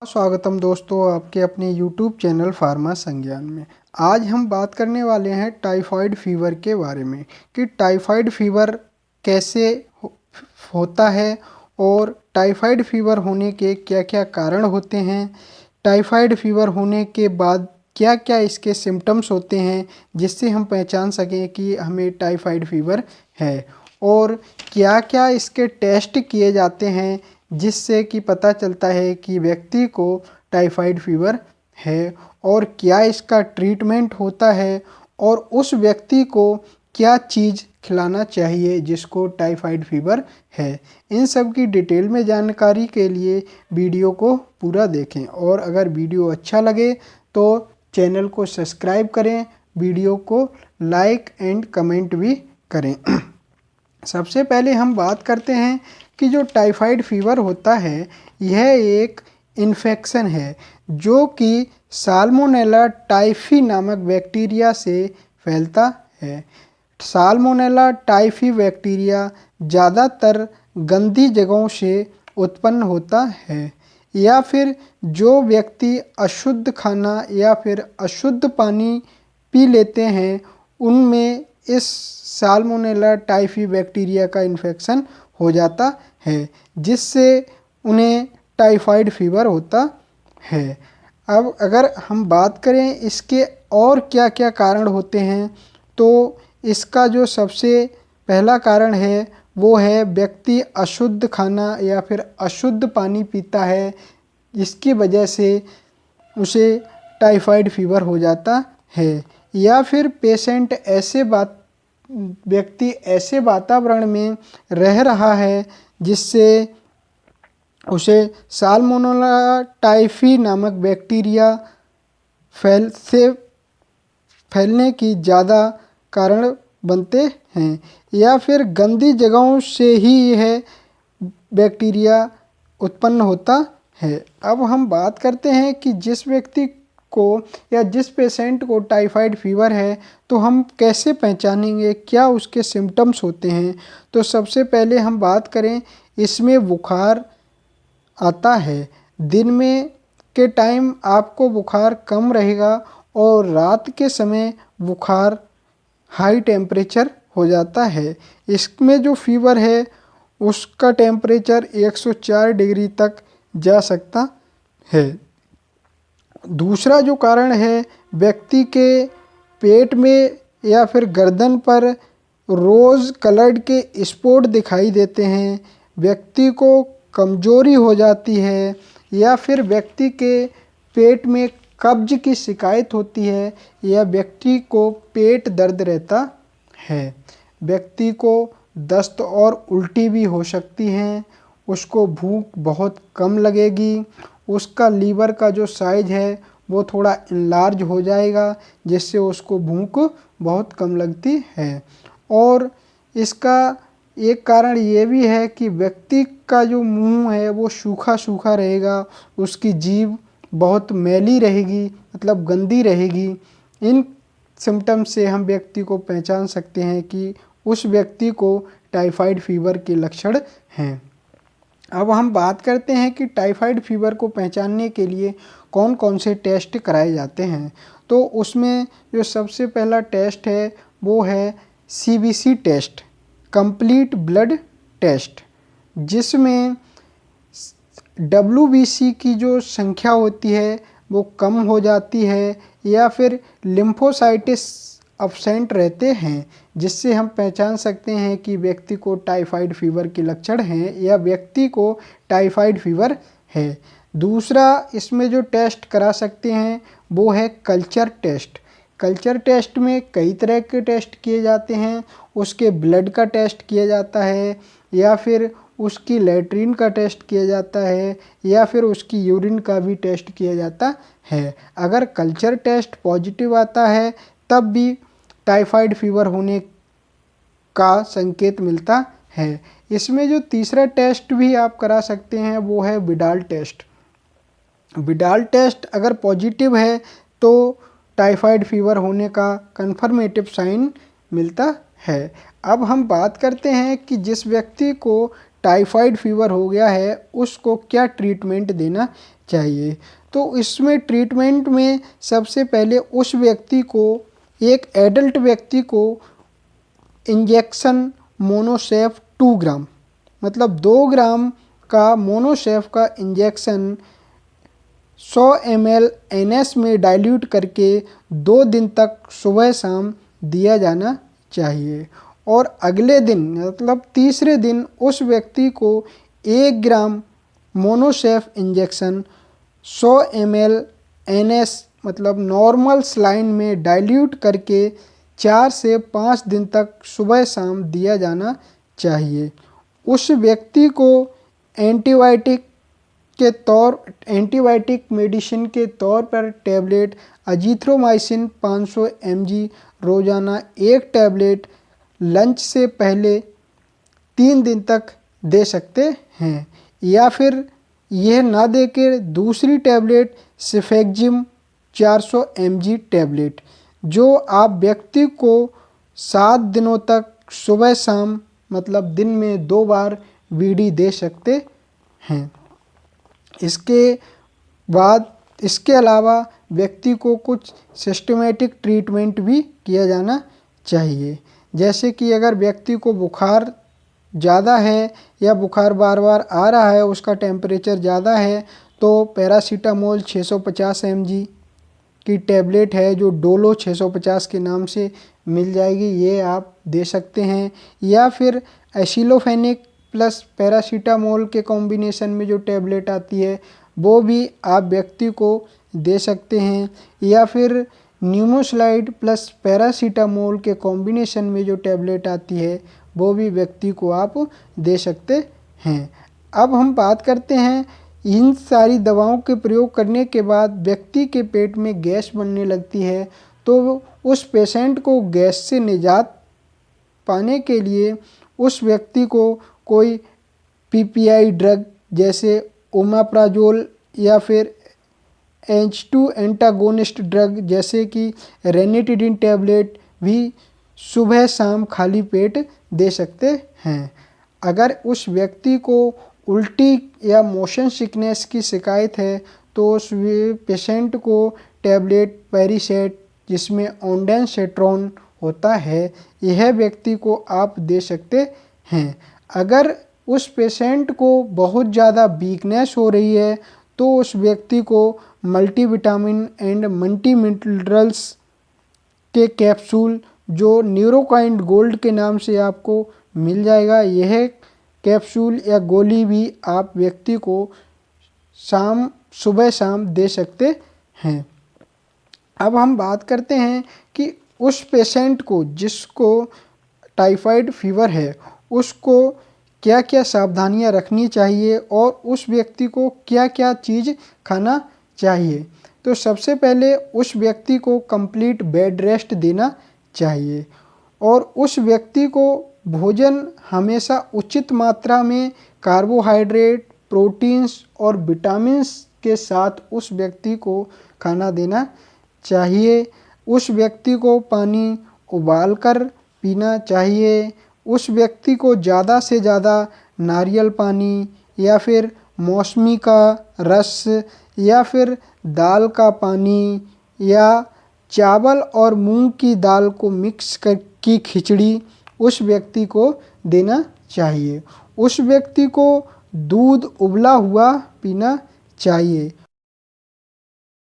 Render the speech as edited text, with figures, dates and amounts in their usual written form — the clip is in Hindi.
स्वागतम दोस्तों आपके अपने YouTube चैनल फार्मा संज्ञान में। आज हम बात करने वाले हैं टाइफाइड फीवर के बारे में कि टाइफाइड फीवर कैसे होता है और टाइफाइड फीवर होने के क्या-क्या कारण होते हैं। टाइफाइड फीवर होने के बाद क्या-क्या इसके सिम्पटम्स होते हैं जिससे हम पहचान सकें कि हमें टाइफाइड फीवर है और क्या-क्या इसके टेस्ट किए जाते हैं जिससे कि पता चलता है कि व्यक्ति को टाइफाइड फीवर है और क्या इसका ट्रीटमेंट होता है और उस व्यक्ति को क्या चीज़ खिलाना चाहिए जिसको टाइफाइड फीवर है। इन सब की डिटेल में जानकारी के लिए वीडियो को पूरा देखें और अगर वीडियो अच्छा लगे तो चैनल को सब्सक्राइब करें, वीडियो को लाइक एंड कमेंट भी करें। सबसे पहले हम बात करते हैं कि जो टाइफाइड फीवर होता है यह एक इन्फेक्शन है जो कि साल्मोनेला टाइफी नामक बैक्टीरिया से फैलता है। साल्मोनेला टाइफी बैक्टीरिया ज़्यादातर गंदी जगहों से उत्पन्न होता है या फिर जो व्यक्ति अशुद्ध खाना या फिर अशुद्ध पानी पी लेते हैं उनमें इस साल्मोनेला टाइफी बैक्टीरिया का इन्फेक्शन हो जाता है जिससे उन्हें टाइफाइड फीवर होता है। अब अगर हम बात करें इसके और क्या क्या कारण होते हैं तो इसका जो सबसे पहला कारण है वो है व्यक्ति अशुद्ध खाना या फिर अशुद्ध पानी पीता है जिसकी वजह से उसे टाइफाइड फीवर हो जाता है या फिर व्यक्ति ऐसे वातावरण में रह रहा है जिससे उसे साल्मोनेला टाइफी नामक बैक्टीरिया फैलने की ज़्यादा कारण बनते हैं या फिर गंदी जगहों से ही यह बैक्टीरिया उत्पन्न होता है। अब हम बात करते हैं कि जिस व्यक्ति को या जिस पेशेंट को टाइफाइड फीवर है तो हम कैसे पहचानेंगे, क्या उसके सिम्टम्स होते हैं। तो सबसे पहले हम बात करें, इसमें बुखार आता है। दिन में के टाइम आपको बुखार कम रहेगा और रात के समय बुखार हाई टेम्परेचर हो जाता है। इसमें जो फीवर है उसका टेम्परेचर 104 डिग्री तक जा सकता है। दूसरा जो कारण है, व्यक्ति के पेट में या फिर गर्दन पर रोज़ कलर्ड के स्पॉट दिखाई देते हैं, व्यक्ति को कमजोरी हो जाती है या फिर व्यक्ति के पेट में कब्ज की शिकायत होती है या व्यक्ति को पेट दर्द रहता है। व्यक्ति को दस्त और उल्टी भी हो सकती हैं, उसको भूख बहुत कम लगेगी, उसका लीवर का जो साइज है वो थोड़ा इनलार्ज हो जाएगा जिससे उसको भूख बहुत कम लगती है। और इसका एक कारण ये भी है कि व्यक्ति का जो मुंह है वो सूखा सूखा रहेगा, उसकी जीभ बहुत मैली रहेगी, मतलब गंदी रहेगी। इन सिम्टम्स से हम व्यक्ति को पहचान सकते हैं कि उस व्यक्ति को टाइफाइड फीवर के लक्षण हैं। अब हम बात करते हैं कि टाइफाइड फीवर को पहचानने के लिए कौन कौन से टेस्ट कराए जाते हैं। तो उसमें जो सबसे पहला टेस्ट है वो है CBC test, complete blood test, जिसमें WBC की जो संख्या होती है वो कम हो जाती है या फिर लिम्फोसाइटिस अब्सेंट रहते हैं जिससे हम पहचान सकते हैं कि व्यक्ति को टाइफाइड फीवर के लक्षण हैं या व्यक्ति को टाइफाइड फीवर है। दूसरा इसमें जो टेस्ट करा सकते हैं वो है कल्चर टेस्ट। कल्चर टेस्ट में कई तरह के टेस्ट किए जाते हैं, उसके ब्लड का टेस्ट किया जाता है या फिर उसकी लैट्रिन का टेस्ट किया जाता है या फिर उसकी यूरिन का भी टेस्ट किया जाता है। अगर कल्चर टेस्ट पॉजिटिव आता है तब भी टाइफाइड फीवर होने का संकेत मिलता है। इसमें जो तीसरा टेस्ट भी आप करा सकते हैं वो है विडाल टेस्ट। विडाल टेस्ट अगर पॉजिटिव है तो टाइफाइड फीवर होने का कन्फर्मेटिव साइन मिलता है। अब हम बात करते हैं कि जिस व्यक्ति को टाइफाइड फीवर हो गया है उसको क्या ट्रीटमेंट देना चाहिए। तो इसमें ट्रीटमेंट में सबसे पहले उस व्यक्ति को, एक एडल्ट व्यक्ति को इंजेक्शन मोनोसेफ 2 ग्राम, मतलब 2 ग्राम का मोनोसेफ का इंजेक्शन 100 ml NS में डाइल्यूट करके 2 दिन तक सुबह शाम दिया जाना चाहिए। और अगले दिन मतलब तीसरे दिन उस व्यक्ति को 1 ग्राम मोनोसेफ इंजेक्शन 100 ml NS मतलब नॉर्मल सलाइन में डाइल्यूट करके 4 से 5 दिन तक सुबह शाम दिया जाना चाहिए। उस व्यक्ति को एंटीबायोटिक मेडिसिन के तौर पर टैबलेट अजीथ्रोमाइसिन 500 mg रोज़ाना 1 टैबलेट लंच से पहले 3 दिन तक दे सकते हैं। या फिर यह ना देकर दूसरी टैबलेट सिफेक्जिम 400 mg टैबलेट, जो आप व्यक्ति को 7 दिनों तक सुबह शाम मतलब दिन में 2 बार बीडी दे सकते हैं। इसके अलावा व्यक्ति को कुछ सिस्टमेटिक ट्रीटमेंट भी किया जाना चाहिए। जैसे कि अगर व्यक्ति को बुखार ज़्यादा है या बुखार बार बार आ रहा है, उसका टेम्परेचर ज़्यादा है, तो पैरासीटामोल 650 mg की टैबलेट है जो डोलो 650 के नाम से मिल जाएगी, ये आप दे सकते हैं। या फिर एसिलोफेनिक प्लस पैरासीटामोल के कॉम्बिनेशन में जो टैबलेट आती है वो भी आप व्यक्ति को दे सकते हैं। या फिर न्यूमोस्लाइड प्लस पैरासीटामोल के कॉम्बिनेशन में जो टैबलेट आती है वो भी व्यक्ति को आप दे सकते हैं। अब हम बात करते हैं, इन सारी दवाओं के प्रयोग करने के बाद व्यक्ति के पेट में गैस बनने लगती है, तो उस पेशेंट को गैस से निजात पाने के लिए उस व्यक्ति को कोई पीपीआई ड्रग जैसे ओमेप्राजोल या फिर H2 एंटागोनिस्ट ड्रग जैसे कि रेनिटिडिन टैबलेट भी सुबह शाम खाली पेट दे सकते हैं। अगर उस व्यक्ति को उल्टी या मोशन सिकनेस की शिकायत है तो उस पेशेंट को टैबलेट पेरिसेट जिसमें ओंडेनसेट्रॉन होता है, यह व्यक्ति को आप दे सकते हैं। अगर उस पेशेंट को बहुत ज़्यादा वीकनेस हो रही है तो उस व्यक्ति को मल्टीविटामिन एंड मल्टी मिनरल्स के कैप्सूल जो न्यूरोकाइंड गोल्ड के नाम से आपको मिल जाएगा, यह कैप्सूल या गोली भी आप व्यक्ति को सुबह शाम दे सकते हैं। अब हम बात करते हैं कि उस पेशेंट को जिसको टाइफाइड फीवर है उसको क्या क्या सावधानियां रखनी चाहिए और उस व्यक्ति को क्या क्या चीज़ खाना चाहिए। तो सबसे पहले उस व्यक्ति को कंप्लीट बेड रेस्ट देना चाहिए और उस व्यक्ति को भोजन हमेशा उचित मात्रा में कार्बोहाइड्रेट, प्रोटीन्स और विटामिन्स के साथ उस व्यक्ति को खाना देना चाहिए। उस व्यक्ति को पानी उबालकर पीना चाहिए। उस व्यक्ति को ज़्यादा से ज़्यादा नारियल पानी या फिर मौसमी का रस या फिर दाल का पानी या चावल और मूंग की दाल को मिक्स कर की खिचड़ी उस व्यक्ति को देना चाहिए। उस व्यक्ति को दूध उबला हुआ पीना चाहिए